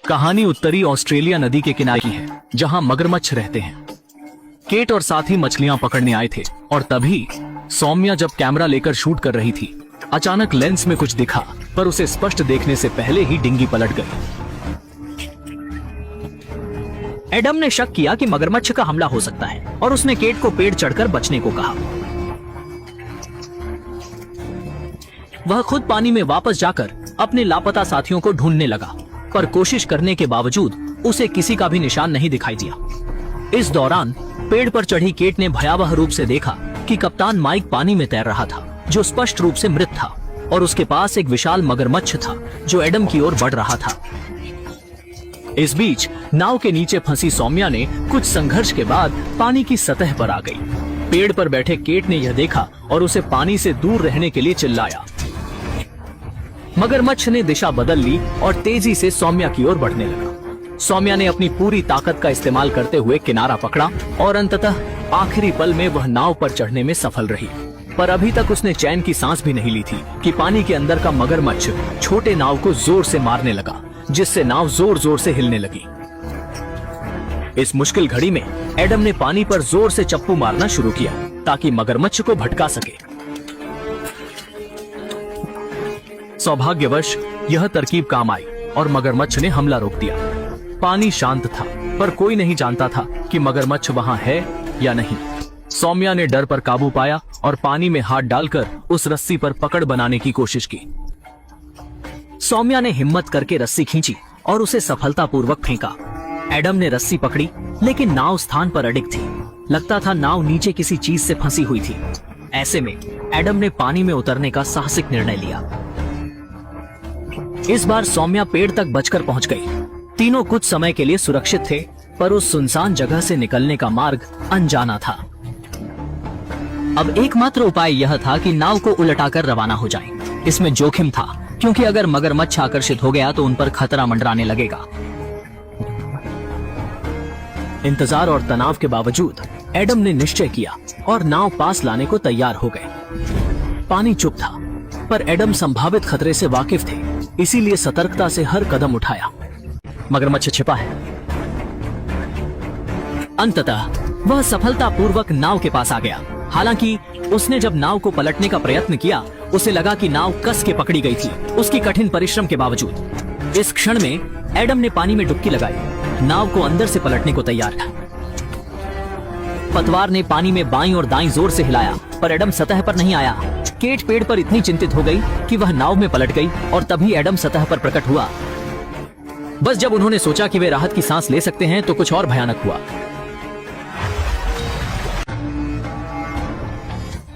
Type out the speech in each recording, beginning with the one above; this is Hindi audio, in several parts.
कहानी उत्तरी ऑस्ट्रेलिया नदी के किनारे की है, जहां मगरमच्छ रहते हैं। केट और साथी मछलियां पकड़ने आए थे और तभी सौम्या जब कैमरा लेकर शूट कर रही थी, अचानक लेंस में कुछ दिखा, पर उसे स्पष्ट देखने से पहले ही डिंगी पलट गई। एडम ने शक किया कि मगरमच्छ का हमला हो सकता है और उसने केट को पेड़ चढ़कर बचने को कहा। वह खुद पानी में वापस जाकर अपने लापता साथियों को ढूंढने लगा, पर कोशिश करने के बावजूद उसे किसी का भी निशान नहीं दिखाई दिया। इस दौरान पेड़ पर चढ़ी केट ने भयावह रूप से देखा कि कप्तान माइक पानी में तैर रहा था, जो स्पष्ट रूप से मृत था, और उसके पास एक विशाल मगरमच्छ था जो एडम की ओर बढ़ रहा था। इस बीच नाव के नीचे फंसी सौम्या ने कुछ संघर्ष के बाद पानी की सतह पर आ गई। पेड़ पर बैठे केट ने यह देखा और उसे पानी से दूर रहने के लिए चिल्लाया। मगरमच्छ ने दिशा बदल ली और तेजी से सौम्या की ओर बढ़ने लगा। सौम्या ने अपनी पूरी ताकत का इस्तेमाल करते हुए किनारा पकड़ा और अंततः आखिरी पल में वह नाव पर चढ़ने में सफल रही। पर अभी तक उसने चैन की सांस भी नहीं ली थी कि पानी के अंदर का मगरमच्छ छोटे नाव को जोर से मारने लगा, जिससे नाव जोर जोर से हिलने लगी। इस मुश्किल घड़ी में एडम ने पानी पर जोर से चप्पू मारना शुरू किया ताकि मगरमच्छ को भटका सके। सौभाग्यवश यह तरकीब काम आई और मगरमच्छ ने हमला रोक दिया। पानी शांत था, पर कोई नहीं जानता था कि मगरमच्छ वहां है या नहीं। सौम्या ने डर पर काबू पाया और पानी में हाथ डालकर उस रस्सी पर पकड़ बनाने की कोशिश की। सौम्या ने हिम्मत करके रस्सी खींची और उसे सफलतापूर्वक फेंका। एडम ने रस्सी पकड़ी, लेकिन नाव स्थान पर अडिग थी। लगता था नाव नीचे किसी चीज से फंसी हुई थी। ऐसे में एडम ने पानी में उतरने का साहसिक निर्णय लिया। इस बार सौम्या पेड़ तक बचकर पहुंच गई। तीनों कुछ समय के लिए सुरक्षित थे, पर उस सुनसान जगह से निकलने का मार्ग अनजाना था। अब एकमात्र उपाय यह था कि नाव को उलटाकर रवाना हो जाए। इसमें जोखिम था, क्योंकि अगर मगरमच्छ आकर्षित हो गया तो उन पर खतरा मंडराने लगेगा। इंतजार और तनाव के बावजूद एडम ने निश्चय किया और नाव पास लाने को तैयार हो गए। पानी चुप था, पर एडम संभावित खतरे से वाकिफ थे, इसीलिए सतर्कता से हर कदम उठाया। मगरमच्छ छिपा है। अंततः वह सफलतापूर्वक नाव के पास आ गया। हालांकि उसने जब नाव को पलटने का प्रयत्न किया, उसे लगा कि नाव कस के पकड़ी गई थी, उसकी कठिन परिश्रम के बावजूद। इस क्षण में एडम ने पानी में डुबकी लगाई, नाव को अंदर से पलटने को तैयार था। पतवार ने पानी में बाईं और दाईं जोर से हिलाया, पर एडम सतह पर नहीं आया। केट पेड़ पर इतनी चिंतित हो गई कि वह नाव में पलट गई और तभी एडम सतह पर प्रकट हुआ। बस जब उन्होंने सोचा कि वे राहत की सांस ले सकते हैं तो कुछ और भयानक हुआ।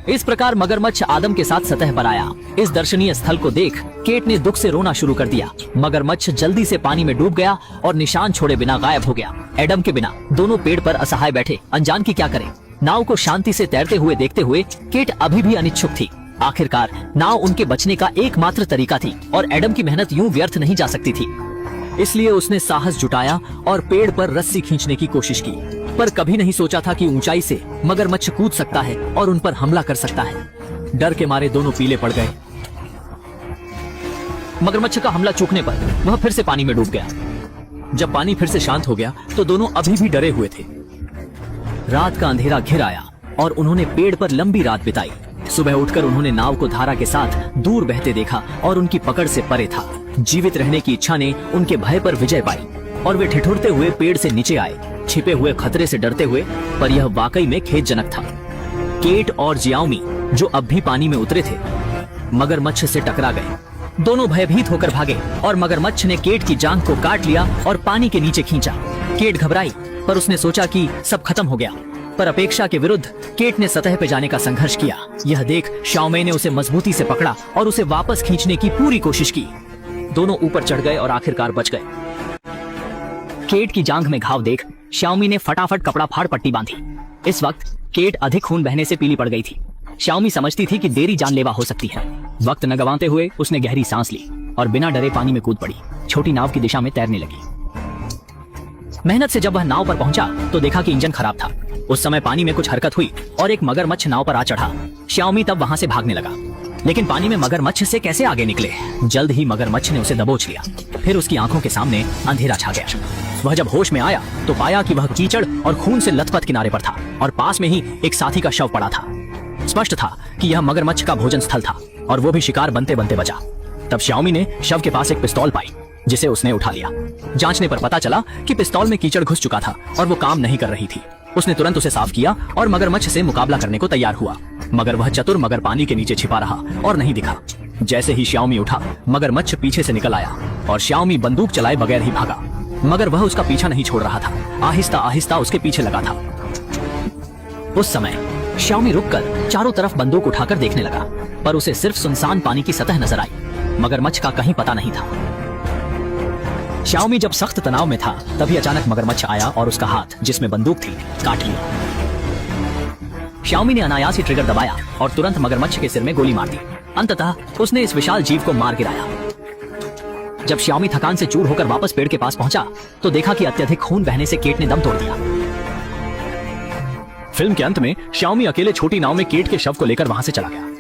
इस प्रकार मगरमच्छ आदम के साथ सतह पर आया। इस दर्शनीय स्थल को देख केट ने दुख से रोना शुरू कर दिया। मगरमच्छ जल्दी से पानी में डूब गया और निशान छोड़े बिना गायब हो गया। एडम के बिना दोनों पेड़ पर असहाय बैठे, अनजान की क्या करें। नाव को शांति से तैरते हुए देखते हुए केट अभी भी अनिच्छुक थी। आखिरकार नाव उनके बचने का एकमात्र तरीका थी और एडम की मेहनत यूं व्यर्थ नहीं जा सकती थी। इसलिए उसने साहस जुटाया और पेड़ पर रस्सी खींचने की कोशिश की, पर कभी नहीं सोचा था कि ऊंचाई से मगरमच्छ कूद सकता है और उन पर हमला कर सकता है। डर के मारे दोनों पीले पड़ गए। मगरमच्छ का हमला चूकने पर वह फिर से पानी में डूब गया। जब पानी फिर से शांत हो गया तो दोनों अभी भी डरे हुए थे। रात का अंधेरा घिर आया और उन्होंने पेड़ पर लंबी रात बिताई। सुबह उठकर उन्होंने नाव को धारा के साथ दूर बहते देखा और उनकी पकड़ से परे था। जीवित रहने की इच्छा ने उनके भय पर विजय पाई और वे ठिठुरते हुए पेड़ से नीचे आए, छिपे हुए खतरे से डरते हुए, पर यह वाकई में खेदजनक था। केट और जियाओमी, जो अब भी पानी में उतरे थे, मगरमच्छ से टकरा गए। दोनों भयभीत होकर भागे और मगरमच्छ ने केट की जांघ को काट लिया और पानी के नीचे खींचा। केट घबराई, पर उसने सोचा कि सब खत्म हो गया। पर अपेक्षा के विरुद्ध केट ने सतह पे जाने का संघर्ष किया। यह देख शाओमे ने उसे मजबूती से पकड़ा और उसे वापस खींचने की पूरी कोशिश की। दोनों ऊपर चढ़ गए और आखिरकार बच गए। केट की जांघ में घाव देख शाओमी ने फटाफट कपड़ा फाड़ पट्टी बांधी। इस वक्त केट अधिक खून बहने से पीली पड़ गई थी। शाओमी समझती थी कि देरी जानलेवा हो सकती है। वक्त न गंवाते हुए उसने गहरी सांस ली और बिना डरे पानी में कूद पड़ी। छोटी नाव की दिशा में तैरने लगी। मेहनत से जब वह नाव पर पहुंचा तो देखा कि इंजन खराब था। उस समय पानी में कुछ हरकत हुई और एक मगरमच्छ नाव पर आ चढ़ा। शाओमी तब वहां से भागने लगा। लेकिन पानी में मगरमच्छ से कैसे आगे निकले? जल्द ही मगरमच्छ ने उसे दबोच लिया। फिर उसकी आंखों के सामने अंधेरा छा गया। वह जब होश में आया तो पाया कि वह कीचड़ और खून से लथपथ किनारे पर था और पास में ही एक साथी का शव पड़ा था। स्पष्ट था कि यह मगरमच्छ का भोजन स्थल था और वो भी शिकार बनते बनते बचा। तब श्याओमी ने शव के पास एक पिस्तौल पाई जिसे उसने उठा लिया। जांचने पर पता चला कि पिस्तौल में कीचड़ घुस चुका था और वो काम नहीं कर रही थी। उसने तुरंत उसे साफ किया और मगरमच्छ से मुकाबला करने को तैयार हुआ, मगर वह चतुर मगर पानी के नीचे छिपा रहा और नहीं दिखा। जैसे ही श्याओमी उठा, मगरमच्छ पीछे से निकल आया और श्याओमी बंदूक चलाए बगैर ही भागा, मगर वह उसका पीछा नहीं छोड़ रहा था। आहिस्ता आहिस्ता उसके पीछे लगा था। उस समय श्याओमी रुककर चारों तरफ बंदूक उठाकर देखने लगा, पर उसे सिर्फ सुनसान पानी की सतह नजर आई। मगरमच्छ का कहीं पता नहीं था। श्याओमी जब सख्त तनाव में था तभी अचानक मगरमच्छ आया और उसका हाथ जिसमें बंदूक थी काट लिया। श्याओमी ने अनायास ही ट्रिगर दबाया और तुरंत मगरमच्छ के सिर में गोली मार दी। अंततः उसने इस विशाल जीव को मार गिराया। जब श्याओमी थकान से चूर होकर वापस पेड़ के पास पहुंचा तो देखा कि अत्यधिक खून बहने से केट ने दम तोड़ दिया। फिल्म के अंत में श्याओमी अकेले छोटी नाव में केट के शव को लेकर वहां से चला गया।